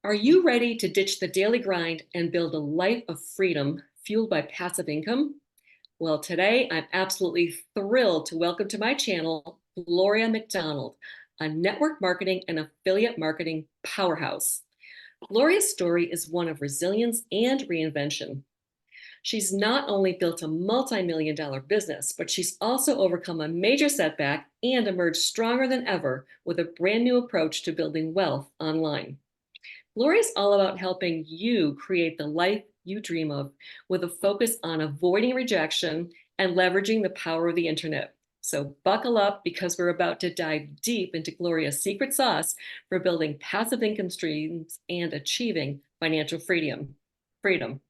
Are you ready to ditch the daily grind and build a life of freedom fueled by passive income? Well, today I'm absolutely thrilled to welcome to my channel Gloria McDonald, a network marketing and affiliate marketing powerhouse. Gloria's story is one of resilience and reinvention. She's not only built a multi-million dollar business, but she's also overcome a major setback and emerged stronger than ever with a brand new approach to building wealth online. Gloria's all about helping you create the life you dream of with a focus on avoiding rejection and leveraging the power of the internet. So buckle up because we're about to dive deep into Gloria's secret sauce for building passive income streams and achieving financial freedom. Freedom.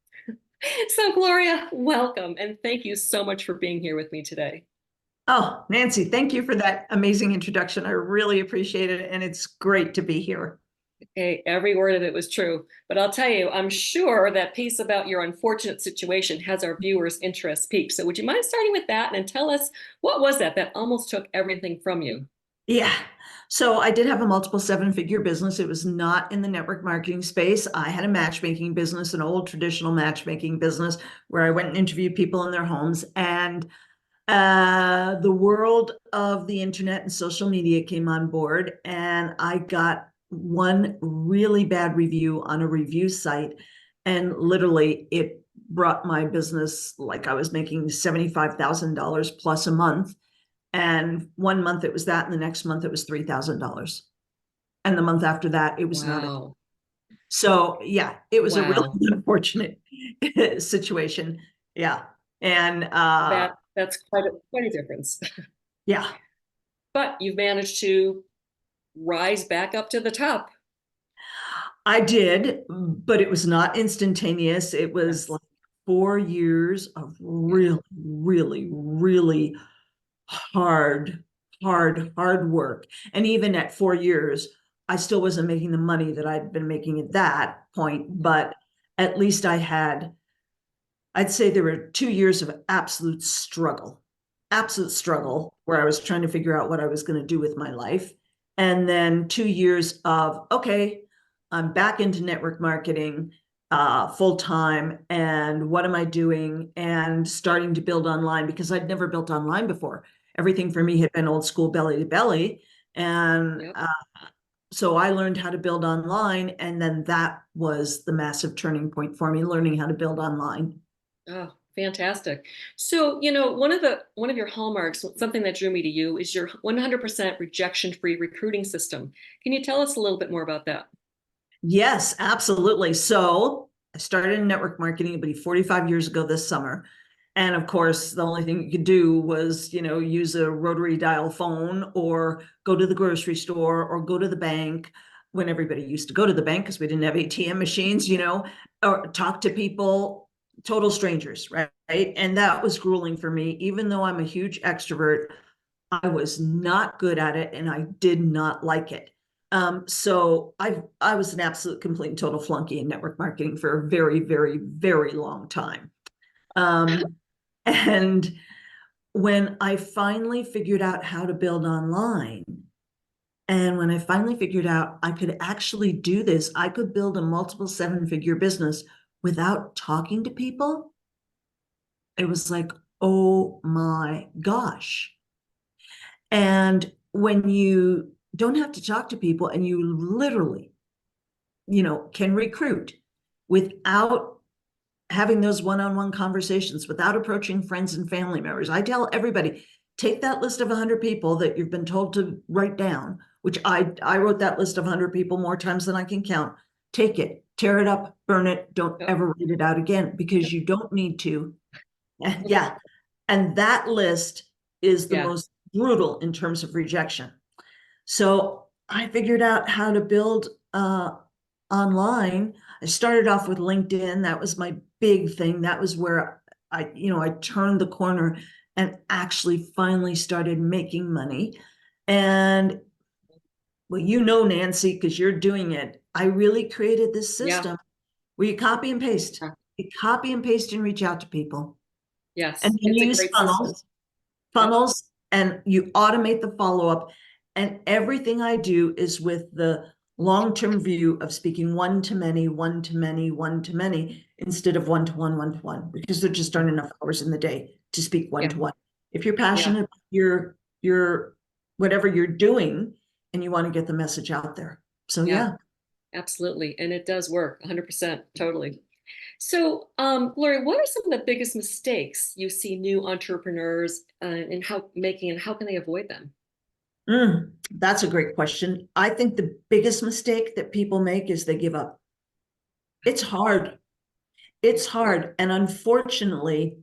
So Gloria, welcome and thank you so much for being here with me today. Oh, Nancy, thank you for that amazing introduction. I really appreciate it, and it's great to be here. Okay, every word of it was true. But I'll tell you, I'm sure that piece about your unfortunate situation has our viewers' interest peaked. So would you mind starting with that and tell us what was that almost took everything from you? Yeah. So I did have a multiple seven-figure business. It was not in the network marketing space. I had a matchmaking business, an old traditional matchmaking business where I went and interviewed people in their homes. And the world of the internet and social media came on board, and I got one really bad review on a review site, and literally it brought my business, like I was making $75,000 plus a month. And one month it was that, and the next month it was $3,000. And the month after that, it was not. Wow. So yeah, it was a really Wow. unfortunate situation. Yeah. And That's quite a difference. yeah, But you've managed to rise back up to the top. I did, but it was not instantaneous. It was Yes. like 4 years of Yeah. really, really, really hard work. And even at 4 years, I still wasn't making the money that I'd been making at that point, but at least I'd say there were 2 years of absolute struggle where I was trying to figure out what I was going to do with my life. And then 2 years of, okay, I'm back into network marketing full time. And what am I doing? And starting to build online because I'd never built online before. Everything for me had been old school belly to belly. And Yep. so I learned how to build online. And then that was the massive turning point for me, learning how to build online. Oh, fantastic. So, one of your hallmarks, something that drew me to you is your 100% rejection-free recruiting system. Can you tell us a little bit more about that? Yes, absolutely. So I started in network marketing about 45 years ago this summer. And of course, the only thing you could do was, use a rotary dial phone or go to the grocery store or go to the bank when everybody used to go to the bank because we didn't have ATM machines, or talk to people, total strangers, right? And that was grueling for me. Even though I'm a huge extrovert, I was not good at it and I did not like it. So I was an absolute complete and total flunky in network marketing for a very, very, very long time. Um, and when I finally figured out how to build online, and when I finally figured out I could actually do this, I could build a multiple seven-figure business without talking to people. It was like, oh my gosh. And when you don't have to talk to people and you literally, can recruit without having those one-on-one conversations, without approaching friends and family members. I tell everybody, take that list of 100 people that you've been told to write down, which I wrote that list of 100 people more times than I can count. Take it, tear it up, burn it, don't Yep. ever write it out again because you don't need to. Yeah. And that list is the Yeah. most brutal in terms of rejection. So I figured out how to build online. I started off with LinkedIn. That was my big thing. That was where I turned the corner and actually finally started making money. And well, Nancy, because you're doing it, I really created this Yeah. system where you copy and paste. Yeah. You copy and paste and reach out to people. And Yes. then It's a use great system. Yep. funnels, and you automate the follow-up. And everything I do is with the long-term view of speaking one to many, one to many, one to many, instead of one to one, because there just aren't enough hours in the day to speak one Yeah. to one. If you're Yeah. passionate about your whatever you're doing and you want to get the message out there. So yeah. Absolutely. And it does work 100%. Totally. So, Gloria, what are some of the biggest mistakes you see new entrepreneurs in how making, and how can they avoid them? That's a great question. I think the biggest mistake that people make is they give up. It's hard. It's hard. And unfortunately,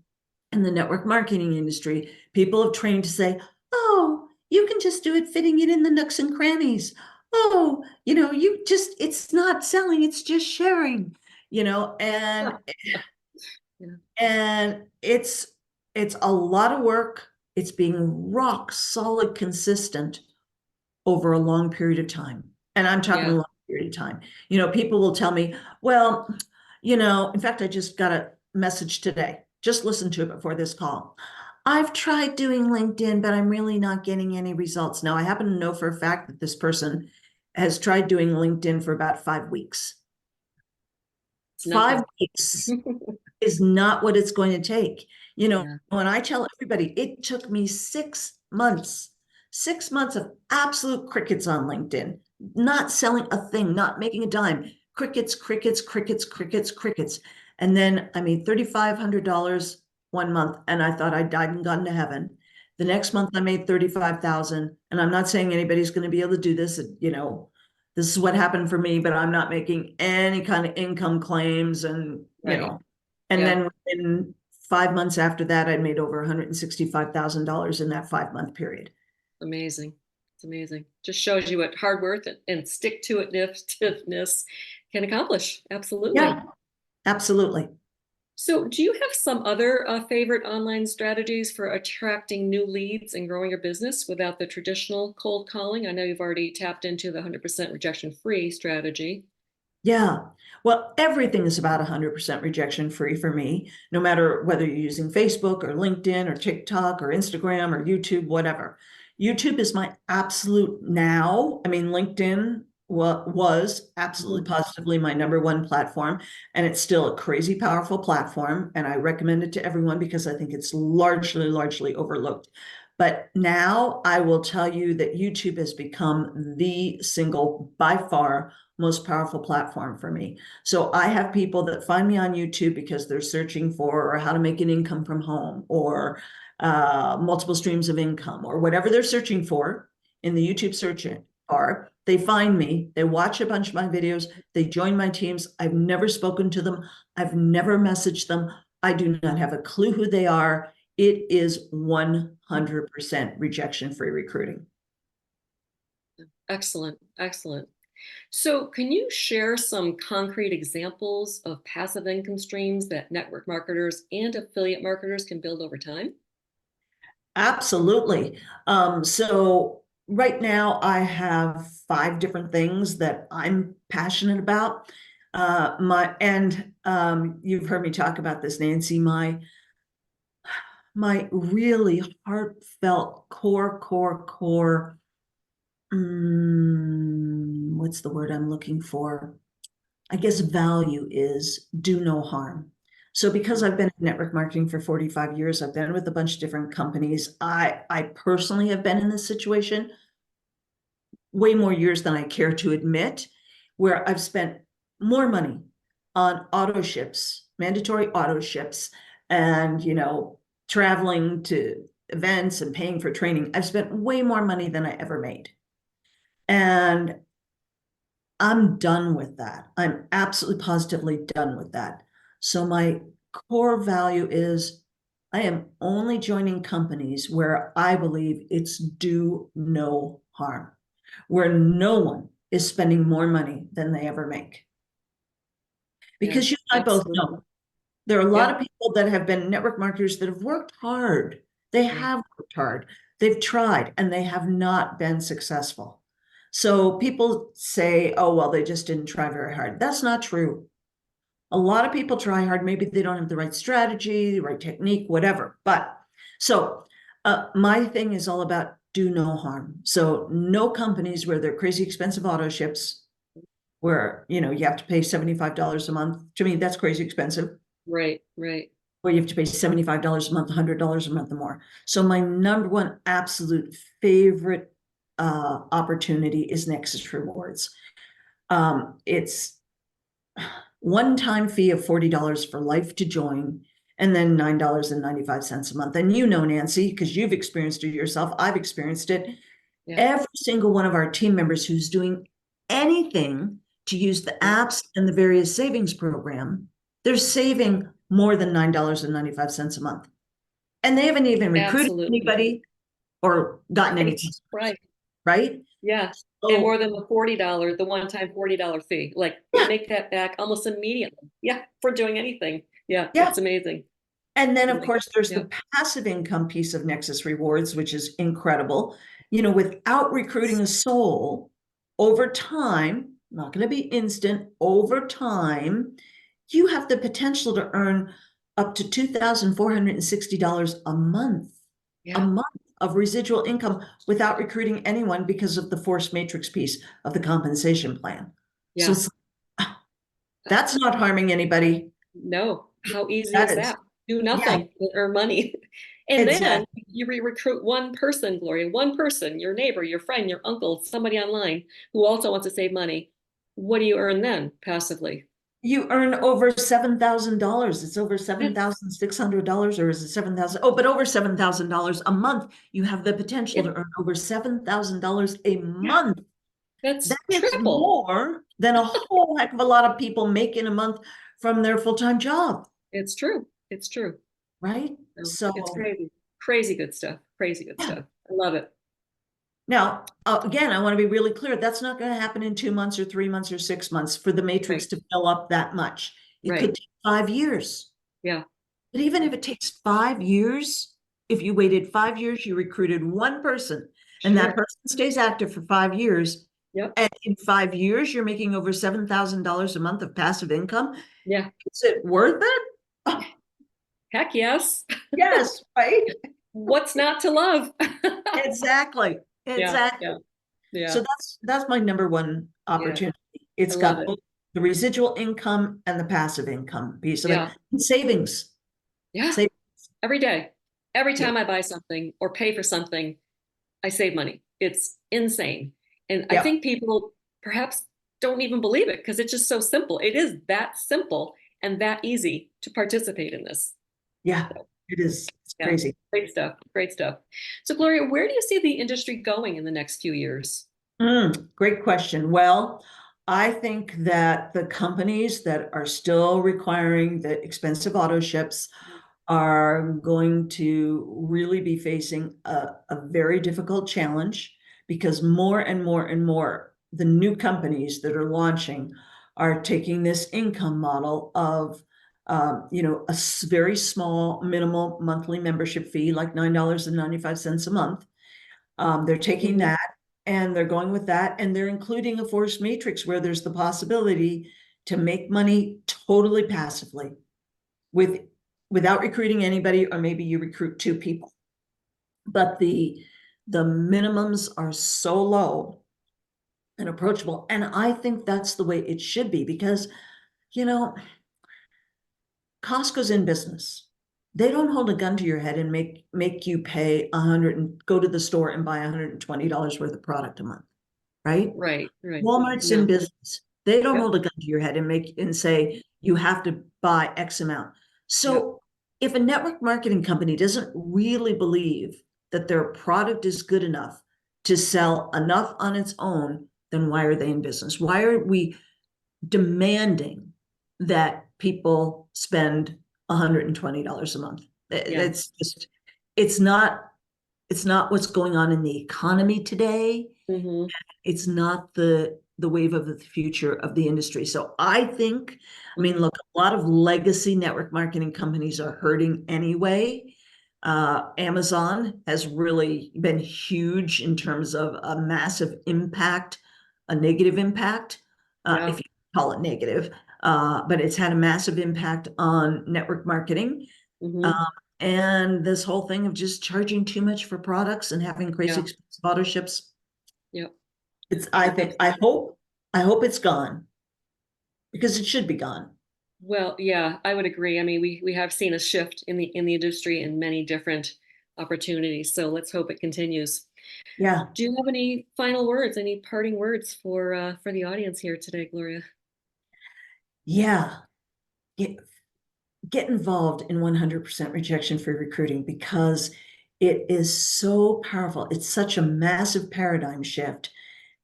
in the network marketing industry, people have trained to say, oh, you can just do it fitting it in the nooks and crannies. Oh, you just, it's not selling, it's just sharing, and Yeah. and it's a lot of work. It's being rock solid consistent over a long period of time. And I'm talking a Yeah. long period of time. People will tell me, well, in fact, I just got a message today. Just listen to it before this call. I've tried doing LinkedIn, but I'm really not getting any results. Now, I happen to know for a fact that this person has tried doing LinkedIn for about 5 weeks. It's Five nothing. weeks is not what it's going to take. Yeah. When I tell everybody, it took me 6 months, 6 months of absolute crickets on LinkedIn, not selling a thing, not making a dime, crickets, crickets, crickets, crickets, crickets. And then I made $3,500 one month, and I thought I died and gone to heaven. The next month I made 35,000, and I'm not saying anybody's going to be able to do this. This is what happened for me, but I'm not making any kind of income claims, and Right. and Yeah. then within 5 months after that, I made over $165,000 in that 5-month period. Amazing. It's amazing. Just shows you what hard work and stick to itiveness can accomplish. Absolutely. Yeah, absolutely. So, do you have some other favorite online strategies for attracting new leads and growing your business without the traditional cold calling? I know you've already tapped into the 100% rejection-free strategy. Yeah. Well, everything is about 100% rejection free for me, no matter whether you're using Facebook or LinkedIn or TikTok or Instagram or YouTube, whatever. YouTube is my absolute now. I mean, LinkedIn was absolutely positively my number one platform, and it's still a crazy powerful platform. And I recommend it to everyone because I think it's largely overlooked. But now I will tell you that YouTube has become the single, by far, most powerful platform for me. So I have people that find me on YouTube because they're searching for or how to make an income from home, or multiple streams of income, or whatever they're searching for in the YouTube search bar. They find me, they watch a bunch of my videos, they join my teams. I've never spoken to them. I've never messaged them. I do not have a clue who they are. It is 100% rejection-free recruiting. Excellent. Excellent. So, can you share some concrete examples of passive income streams that network marketers and affiliate marketers can build over time? Absolutely. So right now I have 5 different things that I'm passionate about. You've heard me talk about this, Nancy. My really heartfelt core. What's the word I'm looking for? I guess value is do no harm. So because I've been in network marketing for 45 years, I've been with a bunch of different companies. I personally have been in this situation way more years than I care to admit, where I've spent more money on auto ships, mandatory auto ships, and traveling to events and paying for training. I've spent way more money than I ever made. And I'm done with that. I'm absolutely positively done with that. So my core value is I am only joining companies where I believe it's do no harm, where no one is spending more money than they ever make. Yeah, Because you and I both absolutely. know there are a lot Yeah. of people that have been network marketers that have worked hard. They Yeah. have worked hard. They've tried and they have not been successful. So people say, oh, well, they just didn't try very hard. That's not true. A lot of people try hard. Maybe they don't have the right strategy, the right technique, whatever. But so my thing is all about do no harm. So no companies where they're crazy expensive auto ships, where, you know, you have to pay $75 a month. To me, that's crazy expensive. Right, right. Where you have to pay $75 a month, $100 a month or more. So my number one absolute favorite opportunity is Nexus Rewards. It's one-time fee of $40 for life to join, and then $9.95 a month. And you know, Nancy, because you've experienced it yourself, I've experienced it. Yeah. Every single one of our team members who's doing anything to use the apps and the various savings program, they're saving more than $9.95 a month. And they haven't even recruited Absolutely. anybody or gotten any, Right. right? Yeah. And more than the $40, the one-time $40 fee. Like you make that back almost immediately. Yeah, for doing anything. Yeah, Yeah. it's amazing. And then, of course, there's Yeah. the passive income piece of Nexus Rewards, which is incredible. You know, without recruiting a soul, over time, not going to be instant, over time, you have the potential to earn up to $2,460 a month of residual income without recruiting anyone because of the force matrix piece of the compensation plan. So Yeah. that's not harming anybody. No. How easy That is is, that? Do yeah, nothing, earn money. And then exactly. you recruit one person, Gloria, one person, your neighbor, your friend, your uncle, somebody online who also wants to save money. What do you earn then passively? You earn over $7,000. It's over $7,600, or is it 7,000? Oh, but over $7,000 a month. You have the potential Yeah. to earn over $7,000 a Yeah. month. That's That is triple. more than a whole heck of a lot of people make in a month from their full-time job, It's true. It's true. right? So it's So, crazy. Crazy good stuff. Crazy good yeah. stuff. I love it. Now, again, I want to be really clear. That's not going to happen in 2 months or 3 months or 6 months for the matrix Right. to fill up that much. It could Right. take 5 years. Yeah. But even if it takes 5 years, if you waited 5 years, you recruited one person, and that Sure. person stays active for 5 years, Yep. and in 5 years, you're making over $7,000 a month of passive income. Yeah. Is it worth it? Oh, Heck yes. yes, right? What's not to love? Exactly. Yeah. Exactly. Yeah. Yeah. So that's my number one Yeah. opportunity. I It's love got it. both the residual income and the passive income piece of it. Yeah. And savings. Yeah. Savings. Every day. Every Yeah. time I buy something or pay for something, I save money. It's insane. And I Yeah. think people perhaps don't even believe it because it's just so simple. It is that simple and that easy to participate in this. Yeah. So, It is. It's yeah, crazy. great stuff. Great stuff. So, Gloria, where do you see the industry going in the next few years? Great question. Well, I think that the companies that are still requiring the expensive auto ships are going to really be facing a very difficult challenge, because more and more and more the new companies that are launching are taking this income model of you know, a very small minimal monthly membership fee, like $9.95 a month. They're taking Mhm. that and they're going with that, and they're including a force matrix where there's the possibility to make money totally passively with without recruiting anybody, or maybe you recruit two people. But the minimums are so low and approachable, and I think that's the way it should be, because, you know, Costco's in business. They don't hold a gun to your head and make you pay 100 and go to the store and buy $120 worth of product a month, right? Right, right. Walmart's in No. business. They don't Yep, hold a gun to your head and make and say you have to buy X amount. yep, So if a network marketing company doesn't really believe that their product is good enough to sell enough on its own, then why are they in business? Why are we demanding that people spend $120 a month? yeah. It's just, it's not, it's not what's going on in the economy today. Hmm. It's not the wave of the future of the industry. So I think, I mean, look, a lot of legacy network marketing companies are hurting anyway. Amazon has really been huge in terms of a massive impact, a negative impact, Yeah. if you call it negative, but it's had a massive impact on network marketing. Um, Hmm. and this whole thing of just charging too much for products and having crazy Yeah. expensive auto ships. Yep. It's, I think, Absolutely. I hope it's gone because it should be gone. Well, yeah, I would agree. I mean, we have seen a shift in the industry in many different opportunities. So let's hope it continues. Yeah. Do you have any final words, any parting words for the audience here today, Gloria? Yeah. Get, get involved in 100% rejection-free recruiting because it is so powerful. It's such a massive paradigm shift.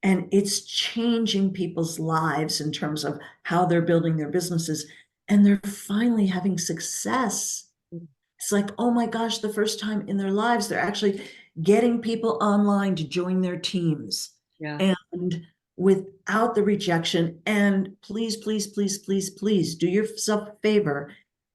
And it's changing people's lives in terms of how they're building their businesses. And they're finally having success. It's like, oh my gosh, the first time in their lives, they're actually getting people online to join their teams. Yeah. And without the rejection, and please, please, please, please, please do yourself a favor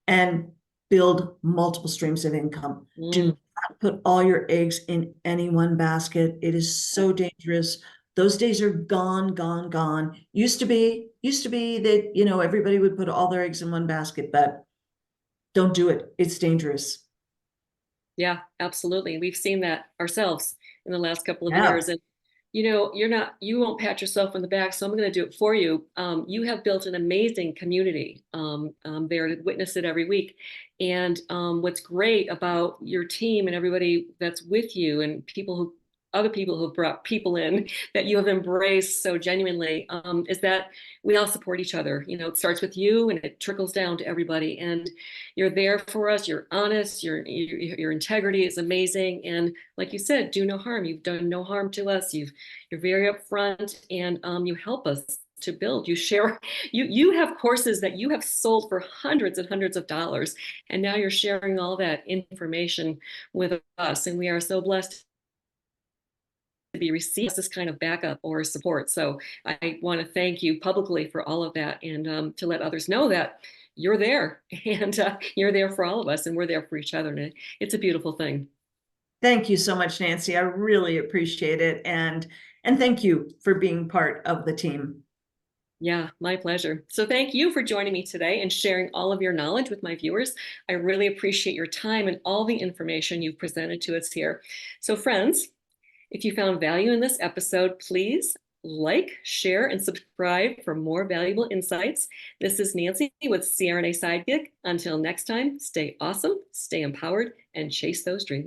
and build multiple streams of income. Do Mm, not put all your eggs in any one basket. It is so dangerous. Those days are gone, gone, gone. Used to be that, everybody would put all their eggs in one basket, but don't do it. It's dangerous. yeah, absolutely. We've seen that ourselves in the last couple of Yeah. years. And you won't pat yourself on the back, so I'm going to do it for you. You have built an amazing community there to witness it every week. And what's great about your team and everybody that's with you and other people who've brought people in that you have embraced so genuinely is that we all support each other. It starts with you and it trickles down to everybody. And you're there for us. You're honest. Your integrity is amazing. And like you said, do no harm. You've done no harm to us. You're very upfront, and you help us to build. You share. You have courses that you have sold for hundreds and hundreds of dollars, and now you're sharing all that information with us. And we are so blessed to be receiving this kind of backup or support. So I want to thank you publicly for all of that, and to let others know that you're there, and you're there for all of us, and we're there for each other. And it's a beautiful thing. Thank you so much, Nancy. I really appreciate it. And thank you for being part of the team. Yeah, my pleasure. So thank you for joining me today and sharing all of your knowledge with my viewers. I really appreciate your time and all the information you've presented to us here. So friends, if you found value in this episode, please like, share, and subscribe for more valuable insights. This is Nancy with CRNA Sidekick. Until next time, stay awesome, stay empowered, and chase those dreams.